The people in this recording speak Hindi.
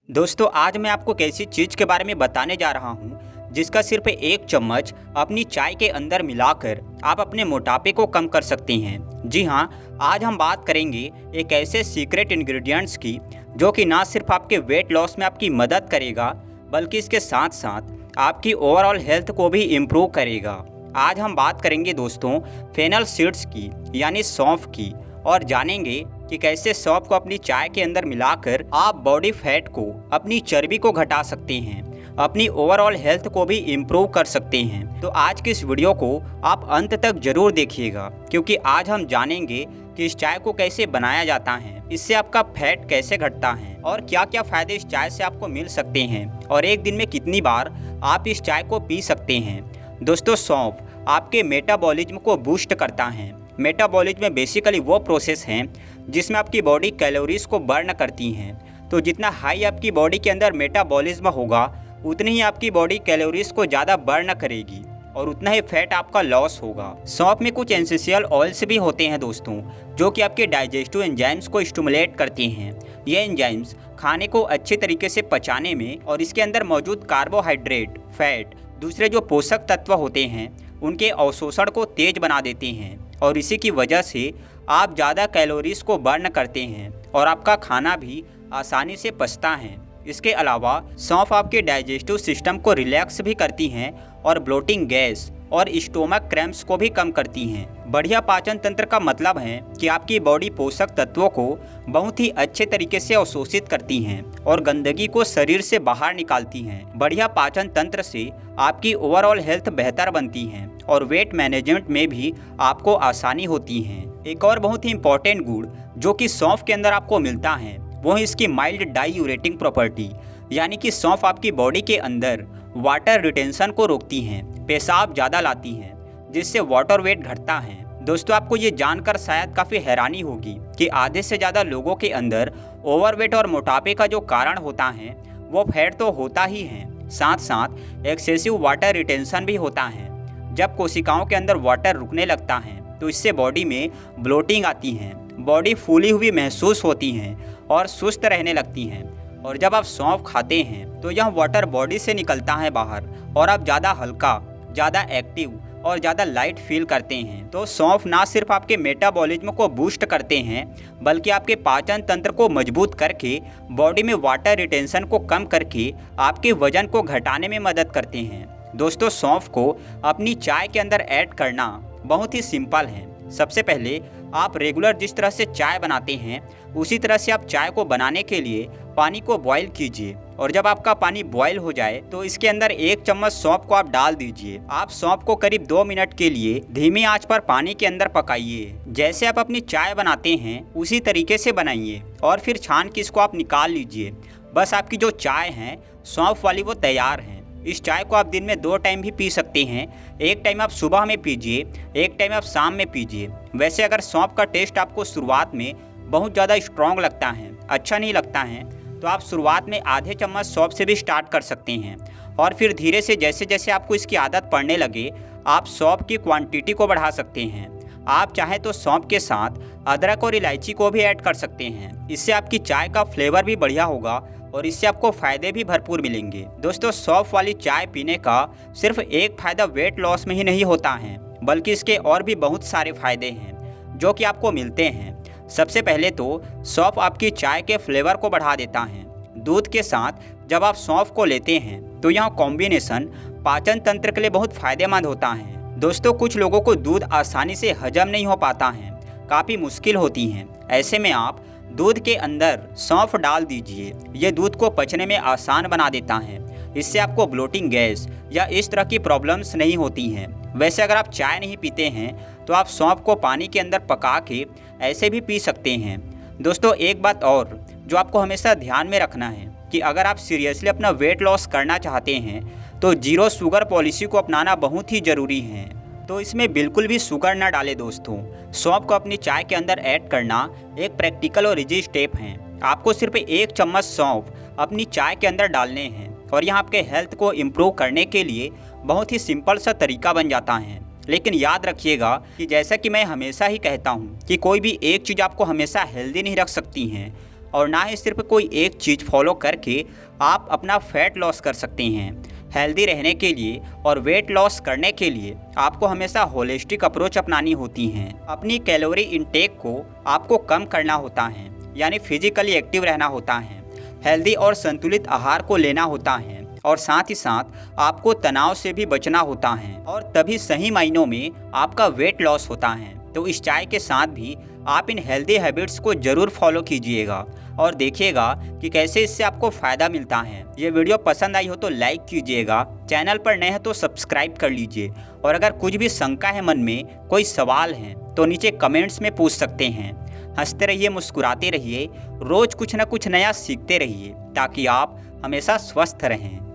दोस्तों आज मैं आपको एक ऐसी चीज़ के बारे में बताने जा रहा हूँ जिसका सिर्फ एक चम्मच अपनी चाय के अंदर मिलाकर आप अपने मोटापे को कम कर सकते हैं। जी हाँ, आज हम बात करेंगे एक ऐसे सीक्रेट इंग्रेडिएंट्स की जो कि ना सिर्फ आपके वेट लॉस में आपकी मदद करेगा बल्कि इसके साथ साथ आपकी ओवरऑल हेल्थ को भी इम्प्रूव करेगा। आज हम बात करेंगे दोस्तों फेनल सीड्स की यानी सौंफ की, और जानेंगे कि कैसे सौंफ को अपनी चाय के अंदर मिलाकर आप बॉडी फैट को, अपनी चर्बी को घटा सकते हैं, अपनी ओवरऑल हेल्थ को भी इम्प्रूव कर सकते हैं। तो आज की इस वीडियो को आप अंत तक जरूर देखिएगा, क्योंकि आज हम जानेंगे कि इस चाय को कैसे बनाया जाता है, इससे आपका फैट कैसे घटता है और क्या क्या फायदे इस चाय से आपको मिल सकते हैं, और एक दिन में कितनी बार आप इस चाय को पी सकते हैं। दोस्तों सौंफ आपके मेटाबॉलिज्म को बूस्ट करता है। मेटाबॉलिज्म बेसिकली वो प्रोसेस है जिसमें आपकी बॉडी कैलोरीज को बर्न करती हैं। तो जितना हाई आपकी बॉडी के अंदर मेटाबॉलिज्म होगा उतनी ही आपकी बॉडी कैलोरीज को ज़्यादा बर्न करेगी और उतना ही फैट आपका लॉस होगा। सौंफ में कुछ एसेंशियल ऑयल्स भी होते हैं दोस्तों, जो कि आपके डाइजेस्टिव एंजाइम्स को स्टिमुलेट करते हैं। ये एंजाइम्स खाने को अच्छे तरीके से पचाने में और इसके अंदर मौजूद कार्बोहाइड्रेट, फैट, दूसरे जो पोषक तत्व होते हैं उनके अवशोषण को तेज बना देते हैं, और इसी की वजह से आप ज़्यादा कैलोरीज को बर्न करते हैं और आपका खाना भी आसानी से पचता है। इसके अलावा सौंफ आपके डाइजेस्टिव सिस्टम को रिलैक्स भी करती हैं और ब्लोटिंग गैस और स्टोमक क्रैम्प्स को भी कम करती हैं। बढ़िया पाचन तंत्र का मतलब है कि आपकी बॉडी पोषक तत्वों को बहुत ही अच्छे तरीके से अवशोषित करती हैं और गंदगी को शरीर से बाहर निकालती हैं। बढ़िया पाचन तंत्र से आपकी ओवरऑल हेल्थ बेहतर बनती है और वेट मैनेजमेंट में भी आपको आसानी होती है। एक और बहुत ही इंपॉर्टेंट गुण जो कि सौंफ के अंदर आपको मिलता है वो है इसकी माइल्ड डाइयूरेटिंग प्रॉपर्टी, यानी कि सौंफ आपकी बॉडी के अंदर वाटर रिटेंशन को रोकती हैं, पेशाब ज़्यादा लाती हैं, जिससे वाटर वेट घटता है। दोस्तों आपको ये जानकर शायद काफ़ी हैरानी होगी कि आधे से ज़्यादा लोगों के अंदर ओवरवेट और मोटापे का जो कारण होता है वो फैट तो होता ही है, साथ साथ एक्सेसिव वाटर रिटेंशन भी होता है। जब कोशिकाओं के अंदर वाटर रुकने लगता है तो इससे बॉडी में ब्लोटिंग आती है, बॉडी फूली हुई महसूस होती है और सुस्त रहने लगती हैं। और जब आप सौंफ खाते हैं तो यह वाटर बॉडी से निकलता है बाहर और आप ज़्यादा हल्का, ज़्यादा एक्टिव और ज़्यादा लाइट फील करते हैं। तो सौंफ ना सिर्फ आपके मेटाबॉलिज्म को बूस्ट करते हैं बल्कि आपके पाचन तंत्र को मजबूत करके बॉडी में वाटर रिटेंशन को कम करके आपके वजन को घटाने में मदद करते हैं। दोस्तों सौंफ को अपनी चाय के अंदर ऐड करना बहुत ही सिंपल है। सबसे पहले आप रेगुलर जिस तरह से चाय बनाते हैं उसी तरह से आप चाय को बनाने के लिए पानी को बॉईल कीजिए, और जब आपका पानी बॉईल हो जाए तो इसके अंदर एक चम्मच सौंफ को आप डाल दीजिए। आप सौंफ को करीब 2 मिनट के लिए धीमी आंच पर पानी के अंदर पकाइए। जैसे आप अपनी चाय बनाते हैं उसी तरीके से बनाइए और फिर छान के इसको आप निकाल लीजिए। बस आपकी जो चाय है सौंफ वाली वो तैयार है। इस चाय को आप दिन में 2 टाइम भी पी सकते हैं। एक टाइम आप सुबह में पीजिए, एक टाइम आप शाम में पीजिए। वैसे अगर सौंफ का टेस्ट आपको शुरुआत में बहुत ज़्यादा स्ट्रॉन्ग लगता है, अच्छा नहीं लगता है, तो आप शुरुआत में आधे चम्मच सौंफ से भी स्टार्ट कर सकते हैं, और फिर धीरे से जैसे जैसे आपको इसकी आदत पड़ने लगे आप सौंफ की क्वांटिटी को बढ़ा सकते हैं। आप चाहें तो सौंफ के साथ अदरक और इलायची को भी ऐड कर सकते हैं। इससे आपकी चाय का फ्लेवर भी बढ़िया होगा और इससे आपको फ़ायदे भी भरपूर मिलेंगे। दोस्तों सौंफ वाली चाय पीने का सिर्फ एक फ़ायदा वेट लॉस में ही नहीं होता है, बल्कि इसके और भी बहुत सारे फ़ायदे हैं जो कि आपको मिलते हैं। सबसे पहले तो सौंफ आपकी चाय के फ्लेवर को बढ़ा देता है। दूध के साथ जब आप सौंफ को लेते हैं तो यह कॉम्बिनेशन पाचन तंत्र के लिए बहुत फ़ायदेमंद होता है। दोस्तों कुछ लोगों को दूध आसानी से हजम नहीं हो पाता है, काफ़ी मुश्किल होती हैं। ऐसे में आप दूध के अंदर सौंफ डाल दीजिए। ये दूध को पचने में आसान बना देता है। इससे आपको ब्लोटिंग गैस या इस तरह की प्रॉब्लम्स नहीं होती हैं। वैसे अगर आप चाय नहीं पीते हैं तो आप सौंफ को पानी के अंदर पका के ऐसे भी पी सकते हैं। दोस्तों एक बात और जो आपको हमेशा ध्यान में रखना है कि अगर आप सीरियसली अपना वेट लॉस करना चाहते हैं तो 0 शुगर पॉलिसी को अपनाना बहुत ही ज़रूरी है। तो इसमें बिल्कुल भी शुगर ना डालें दोस्तों। सौंफ को अपनी चाय के अंदर ऐड करना एक प्रैक्टिकल और इजी स्टेप है। आपको सिर्फ 1 चम्मच सौंफ अपनी चाय के अंदर डालने हैं और यह आपके हेल्थ को इम्प्रूव करने के लिए बहुत ही सिंपल सा तरीका बन जाता है। लेकिन याद रखिएगा कि जैसा कि मैं हमेशा ही कहता हूँ कि कोई भी एक चीज़ आपको हमेशा हेल्दी नहीं रख सकती हैं। और ना ही सिर्फ कोई एक चीज़ फॉलो करके आप अपना फैट लॉस कर सकते हैं। हेल्दी रहने के लिए और वेट लॉस करने के लिए आपको हमेशा होलिस्टिक अप्रोच अपनानी होती हैं। अपनी कैलोरी इंटेक को आपको कम करना होता है, यानी फिजिकली एक्टिव रहना होता है, हेल्दी और संतुलित आहार को लेना होता है और साथ ही साथ आपको तनाव से भी बचना होता है और तभी सही मायनों में आपका वेट लॉस होता है। तो इस चाय के साथ भी आप इन हेल्दी हैबिट्स को ज़रूर फॉलो कीजिएगा और देखिएगा कि कैसे इससे आपको फ़ायदा मिलता है। ये वीडियो पसंद आई हो तो लाइक कीजिएगा, चैनल पर नए हैं तो सब्सक्राइब कर लीजिए और अगर कुछ भी शंका है मन में, कोई सवाल है तो नीचे कमेंट्स में पूछ सकते हैं। हंसते रहिए, मुस्कुराते रहिए, रोज़ कुछ ना कुछ नया सीखते रहिए ताकि आप हमेशा स्वस्थ रहें।